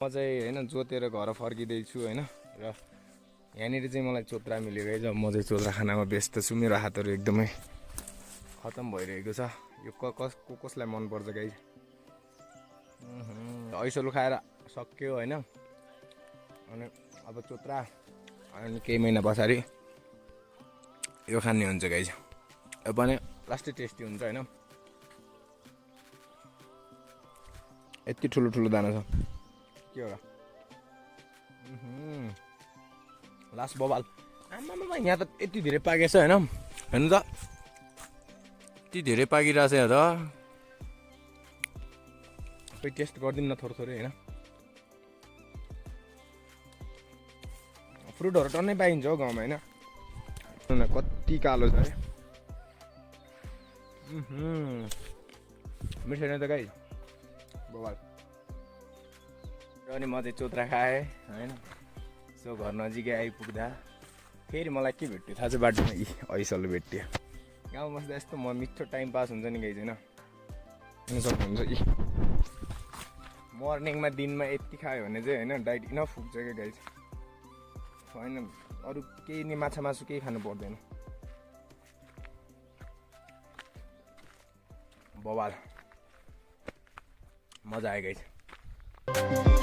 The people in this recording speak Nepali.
म चाहिँ हैन जोतेर घर फर्किँदैछु हैन र यहाँनिर चाहिँ मलाई चोत्रा मिल्यो गाइज। म चाहिँ चोत्रा खानामा व्यस्त छु। मेरो हातहरू एकदमै खतम भइरहेको छ। यो कसलाई मनपर्छ गाइज। ऐसोलु खाएर सक्यो हैन। अनि अब चोत्रा अनि केही महिना पछाडि यो खाने हुन्छ गाइज। यो पनि लास्टै टेस्टी हुन्छ हैन। यति ठुलो दाना छ के होला। लास्ट बबाल आमामा यहाँ त यति धेरै पाकेछ हैन। हेर्नु त यति धेरै पाकिरहेछ यहाँ त। खोइ टेस्ट गरिदिउँ न थोरै हैन। फ्रुटहरू टन्नै पाइन्छ हौ गाउँमा हैन। कति कालो छ है। मिठो नै त गाई बबाल। अनि म चाहिँ चोत्रा खाएँ हैन। सो घर नजिकै आइपुग्दा फेरि मलाई के भेट्यो थाहा चाहिँ बाटोमा ऐसलु भेट्यो। गाउँ बस्दा यस्तो मिठो टाइम पास हुन्छ नि गाइज हैन। सक्नुहुन्छ मर्निङमा दिनमा यति खायो भने चाहिँ हैन डाइट इनफ पुग्छ क्या गाइज। हैन अरू केही नि माछा मासु केही खानु पर्दैन। बबाल मजा आयो गाइज।